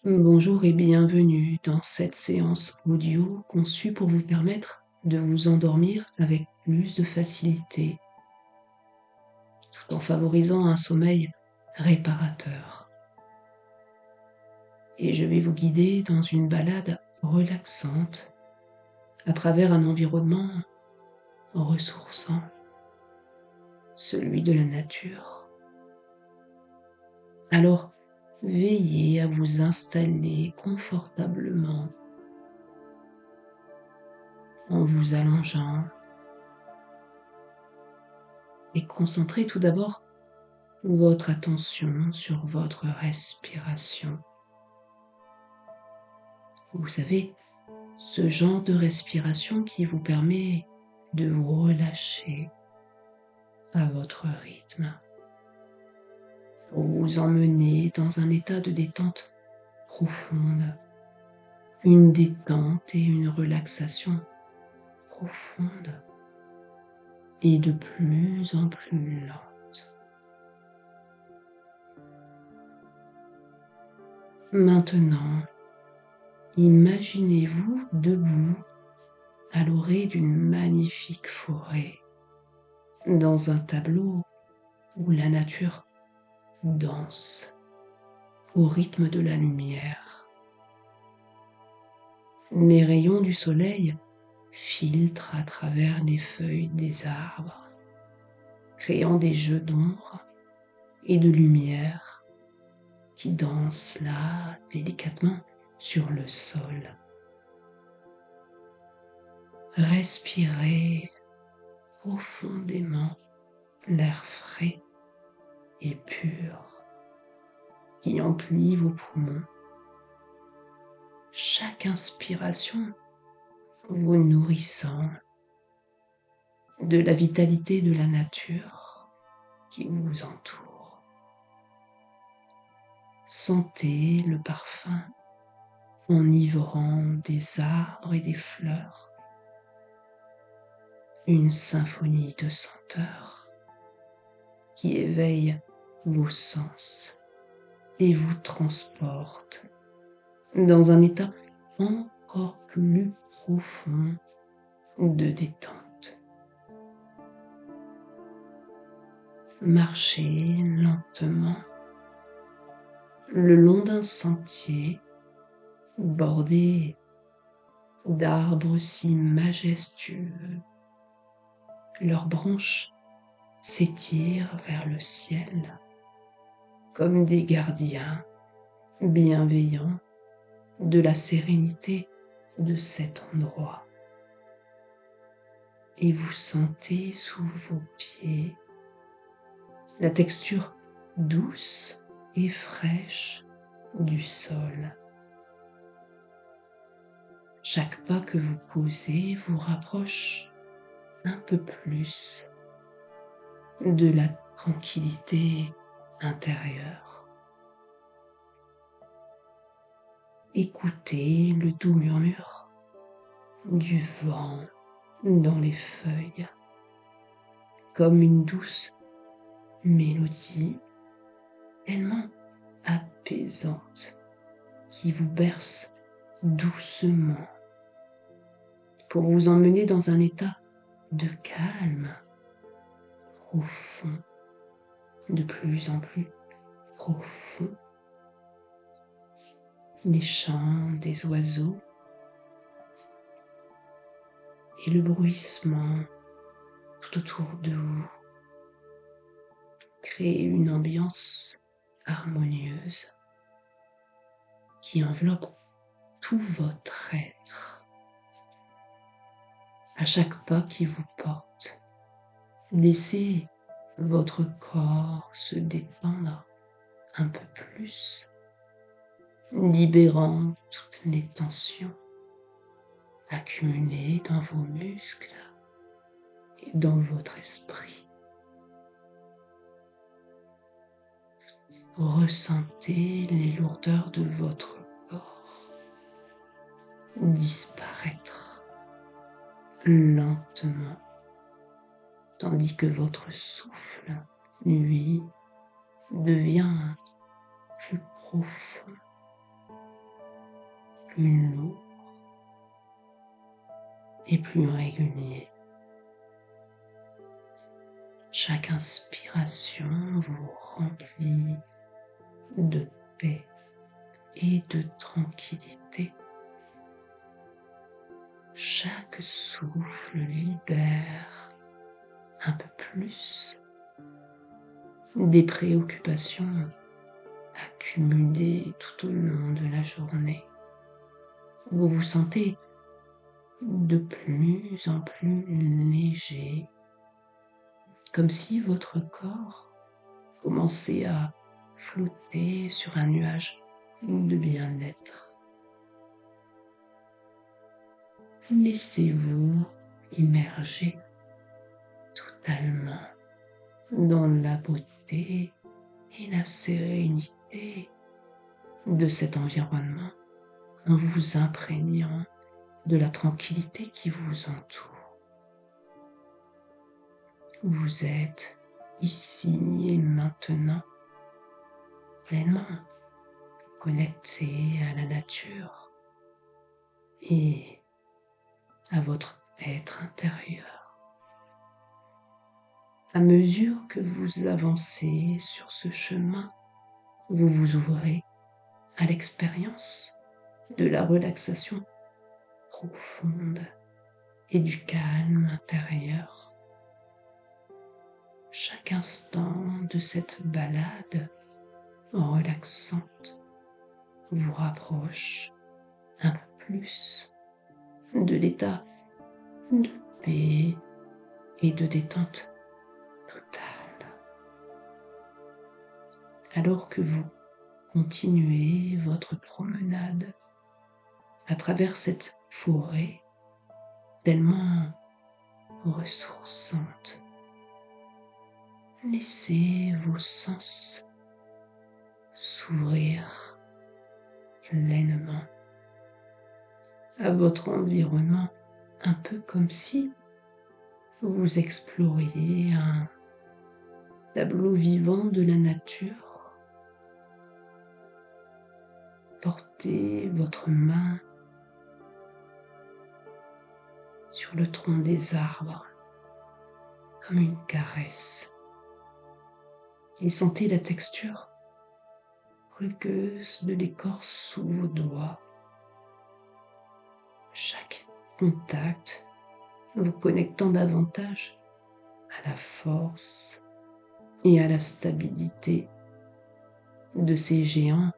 Bonjour et bienvenue dans cette séance audio conçue pour vous permettre de vous endormir avec plus de facilité, tout en favorisant un sommeil réparateur. Et je vais vous guider dans une balade relaxante à travers un environnement ressourçant, celui de la nature. Alors, veillez à vous installer confortablement en vous allongeant et concentrez tout d'abord votre attention sur votre respiration. Vous savez, ce genre de respiration qui vous permet de vous relâcher à votre rythme, pour vous emmener dans un état de détente profonde, une détente et une relaxation profonde et de plus en plus lente. Maintenant, imaginez-vous debout à l'orée d'une magnifique forêt, dans un tableau où la nature danse au rythme de la lumière. Les rayons du soleil filtrent à travers les feuilles des arbres, créant des jeux d'ombre et de lumière qui dansent là délicatement sur le sol. Respirez profondément l'air frais et pur qui emplit vos poumons. Chaque inspiration vous nourrissant de la vitalité de la nature qui vous entoure. Sentez le parfum enivrant des arbres et des fleurs, une symphonie de senteurs qui éveille vos sens et vous transporte dans un état encore plus profond de détente. Marchez lentement le long d'un sentier bordé d'arbres si majestueux. Leurs branches s'étirent vers le ciel comme des gardiens bienveillants de la sérénité de cet endroit. Et vous sentez sous vos pieds la texture douce et fraîche du sol. Chaque pas que vous posez vous rapproche un peu plus de la tranquillité intérieure. Écoutez le doux murmure du vent dans les feuilles, comme une douce mélodie tellement apaisante qui vous berce doucement pour vous emmener dans un état de calme profond, de plus en plus profond. Les chants des oiseaux et le bruissement tout autour de vous créent une ambiance harmonieuse qui enveloppe tout votre être. À chaque pas qui vous porte, laissez votre corps se détendre un peu plus, libérant toutes les tensions accumulées dans vos muscles et dans votre esprit. Ressentez les lourdeurs de votre corps disparaître lentement, tandis que votre souffle, lui, devient plus profond plus lourd et plus régulier. Chaque inspiration vous remplit de paix et de tranquillité. Chaque souffle libère un peu plus des préoccupations accumulées tout au long de la journée. Vous vous sentez de plus en plus léger, comme si votre corps commençait à flotter sur un nuage de bien-être. Laissez-vous immerger totalement dans la beauté et la sérénité de cet environnement en vous imprégnant de la tranquillité qui vous entoure. Vous êtes ici et maintenant pleinement connecté à la nature et à votre être intérieur. À mesure que vous avancez sur ce chemin, vous vous ouvrez à l'expérience de la relaxation profonde et du calme intérieur. Chaque instant de cette balade relaxante vous rapproche un peu plus de l'état de paix et de détente totale. Alors que vous continuez votre promenade à travers cette forêt tellement ressourçante, laissez vos sens s'ouvrir pleinement à votre environnement, un peu comme si vous exploriez un tableau vivant de la nature. Portez votre main sur le tronc des arbres comme une caresse et sentez la texture rugueuse de l'écorce sous vos doigts. Chaque contact vous connectant davantage à la force et à la stabilité de ces géants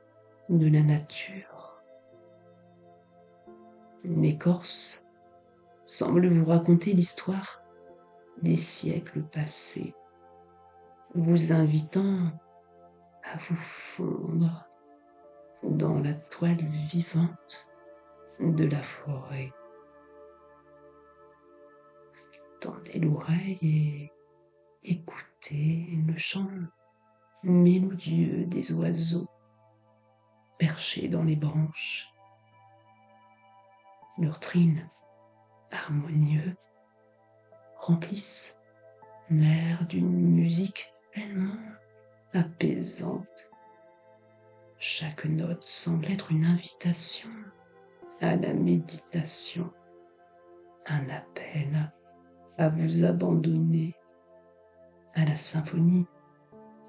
de la nature. L'écorce semble vous raconter l'histoire des siècles passés, vous invitant à vous fondre dans la toile vivante de la forêt. Tendez l'oreille et écoutez le chant mélodieux des oiseaux perchés dans les branches. Leurs trines harmonieux remplissent l'air d'une musique tellement apaisante. Chaque note semble être une invitation à la méditation, un appel à vous abandonner à la symphonie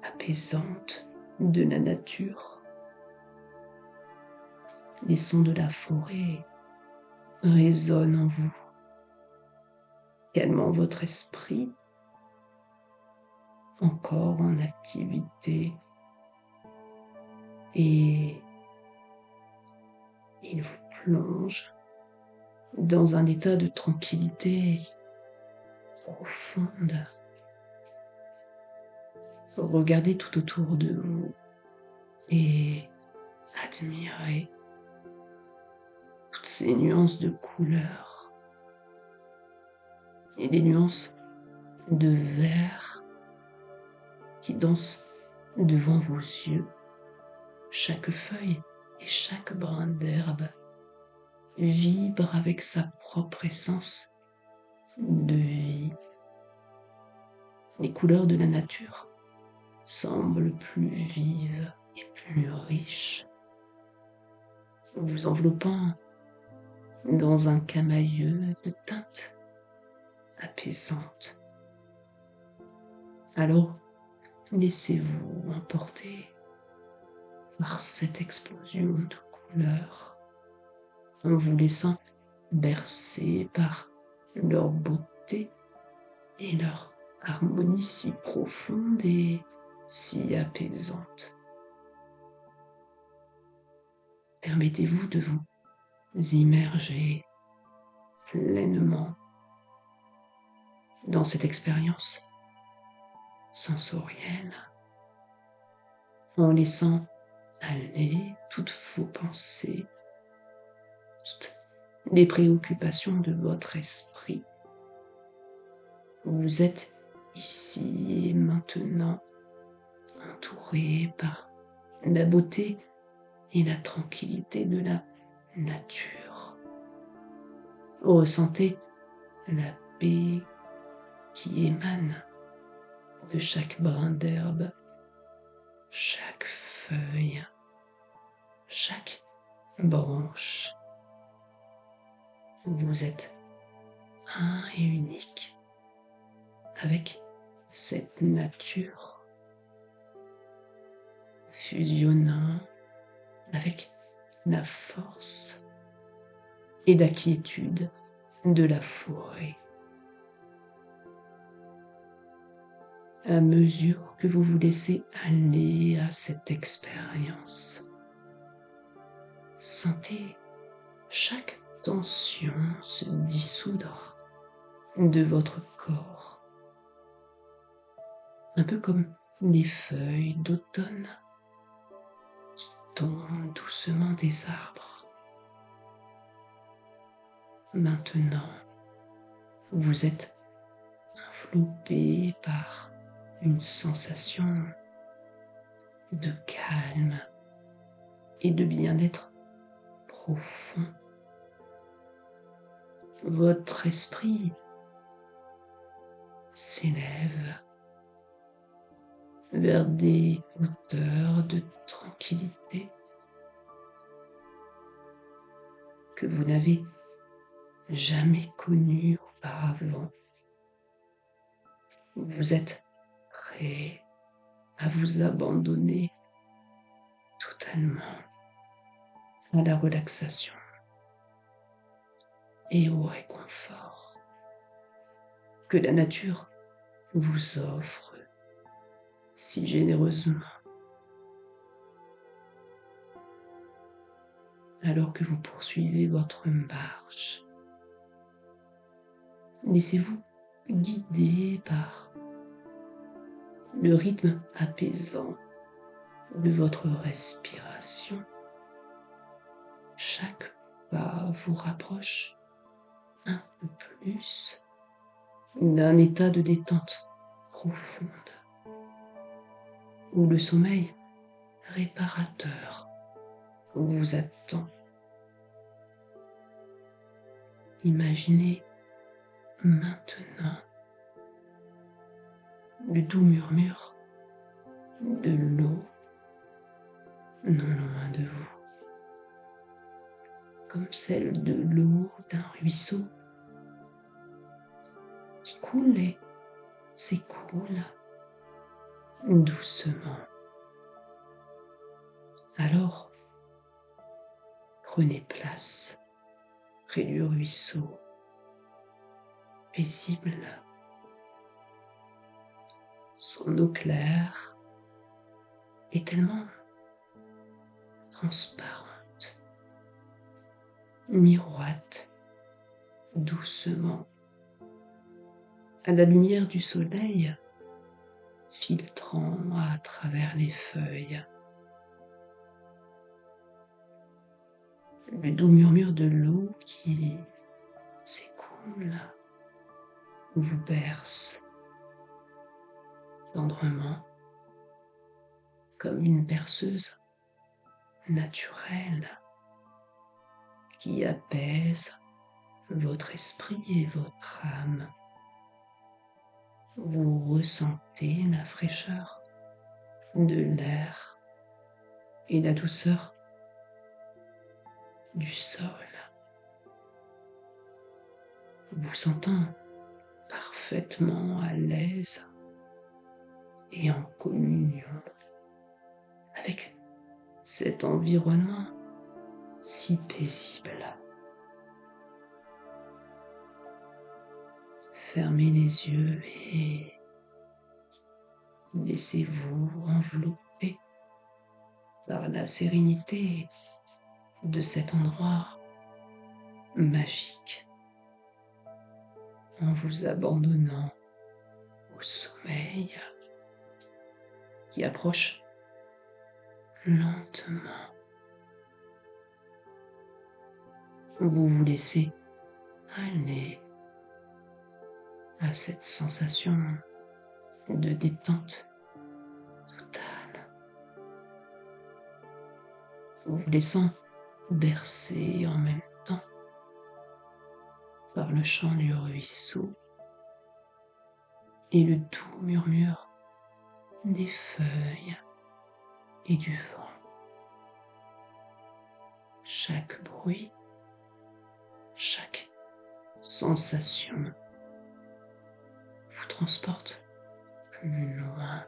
apaisante de la nature. Les sons de la forêt résonnent en vous, calmant votre esprit encore en activité, et il vous plonge dans un état de tranquillité profonde. Regardez tout autour de vous et admirez toutes ces nuances de couleurs et des nuances de vert qui dansent devant vos yeux. Chaque feuille et chaque brin d'herbe vibre avec sa propre essence de vie. Les couleurs de la nature semblent plus vives et plus riches. vous enveloppant dans un camailleux de teintes apaisantes. Alors, laissez-vous emporter par cette explosion de couleurs, en vous laissant bercer par leur beauté et leur harmonie si profonde et si apaisante. Permettez-vous de vous immerger pleinement dans cette expérience sensorielle, en laissant aller toutes vos pensées, toutes les préoccupations de votre esprit. Vous êtes ici et maintenant entouré par la beauté et la tranquillité de la nature. Ressentez la paix qui émane de chaque brin d'herbe, chaque feuille, chaque branche. Vous êtes un et unique avec cette nature, fusionnant avec la force et la quiétude de la forêt. À mesure que vous vous laissez aller à cette expérience, sentez chaque tension se dissoudre de votre corps, un peu comme les feuilles d'automne qui tombent doucement des arbres. Maintenant, vous êtes enveloppé par une sensation de calme et de bien-être profond. Votre esprit s'élève vers des hauteurs de tranquillité que vous n'avez jamais connues auparavant. Vous êtes prêt à vous abandonner totalement à la relaxation et au réconfort que la nature vous offre si généreusement. Alors que vous poursuivez votre marche, laissez-vous guider par le rythme apaisant de votre respiration. Chaque pas vous rapproche un peu plus d'un état de détente profonde, où le sommeil réparateur vous attend. Imaginez maintenant le doux murmure de l'eau non loin de vous, comme celle de l'eau d'un ruisseau qui coule et s'écoule doucement. Alors, prenez place près du ruisseau, paisible. Son eau claire est tellement transparente, miroite doucement à la lumière du soleil filtrant à travers les feuilles. Le doux murmure de l'eau qui s'écoule vous berce tendrement comme une berceuse naturelle qui apaise votre esprit et votre âme. Vous ressentez la fraîcheur de l'air et la douceur du sol, vous sentant parfaitement à l'aise et en communion avec cet environnement si paisible. Fermez les yeux et laissez-vous envelopper par la sérénité de cet endroit magique en vous abandonnant au sommeil qui approche lentement. Vous vous laissez aller à cette sensation de détente totale, vous laissant bercer en même temps par le chant du ruisseau et le doux murmure des feuilles et du vent. Chaque bruit, chaque sensation vous transporte plus loin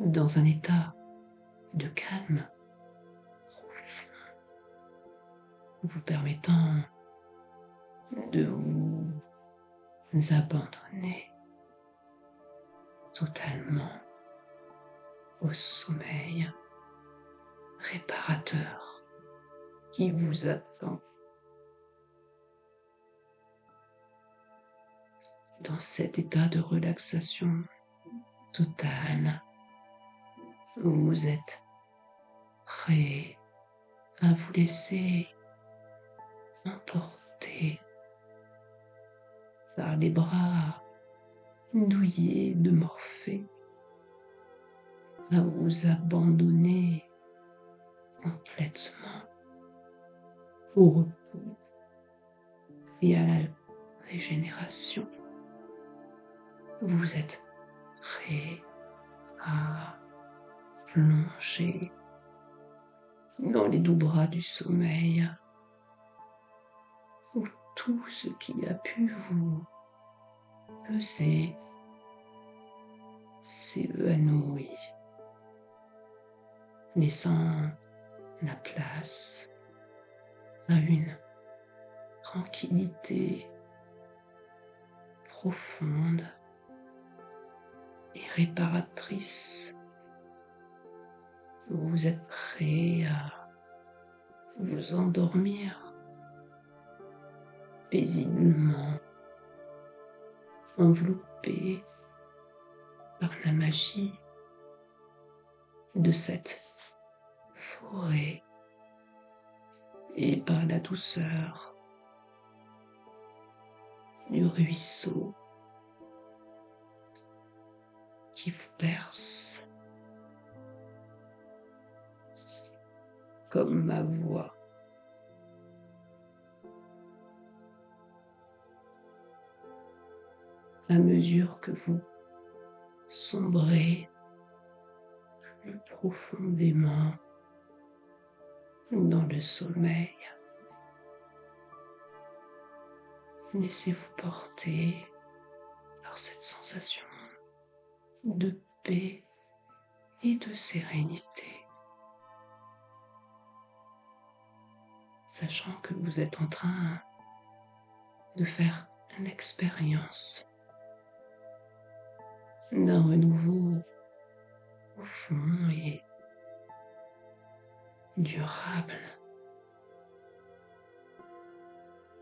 dans un état de calme profond, vous permettant de vous abandonner totalement au sommeil réparateur qui vous attend. Dans cet état de relaxation totale, vous êtes prêt à vous laisser emporter par les bras douillets de Morphée, à vous abandonner complètement au repos et à la régénération. Vous êtes prêt à plonger dans les doux bras du sommeil où tout ce qui a pu vous peser s'évanouit, laissant la place à une tranquillité profonde et réparatrice. Vous êtes prêt à vous endormir paisiblement, enveloppé par la magie de cette forêt et par la douceur du ruisseau qui vous berce comme ma voix. À mesure que vous sombrez plus profondément dans le sommeil, laissez-vous porter par cette sensation de paix et de sérénité, sachant que vous êtes en train de faire l'expérience d'un renouveau profond et durable.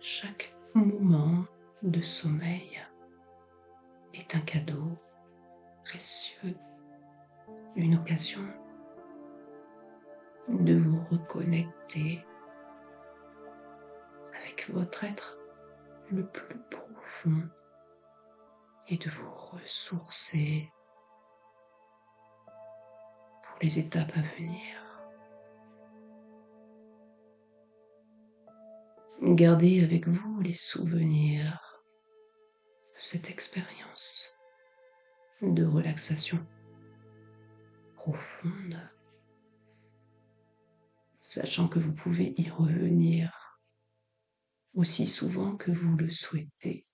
Chaque moment de sommeil est un cadeau précieux, une occasion de vous reconnecter avec votre être le plus profond et de vous ressourcer pour les étapes à venir. Gardez avec vous les souvenirs de cette expérience de relaxation profonde, sachant que vous pouvez y revenir aussi souvent que vous le souhaitez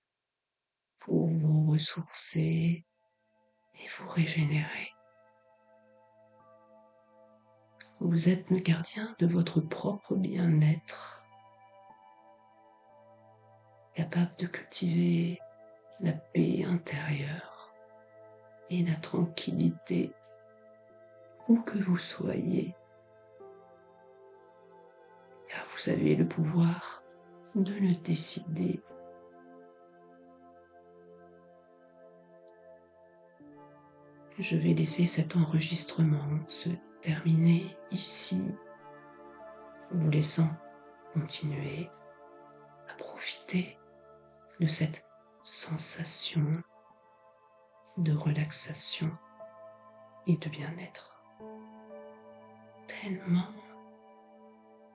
pour vous ressourcer et vous régénérer. Vous êtes le gardien de votre propre bien-être, capable de cultiver la paix intérieure et la tranquillité où que vous soyez, car vous avez le pouvoir de le décider. Je vais laisser cet enregistrement se terminer ici, vous laissant continuer à profiter de cette sensation de relaxation et de bien-être tellement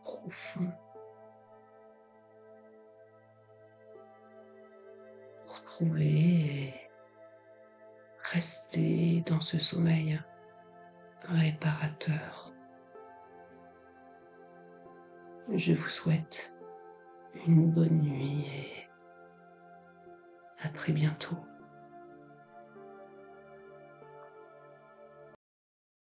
profond. Retrouver et rester dans ce sommeil réparateur. Je vous souhaite une bonne nuit et à très bientôt.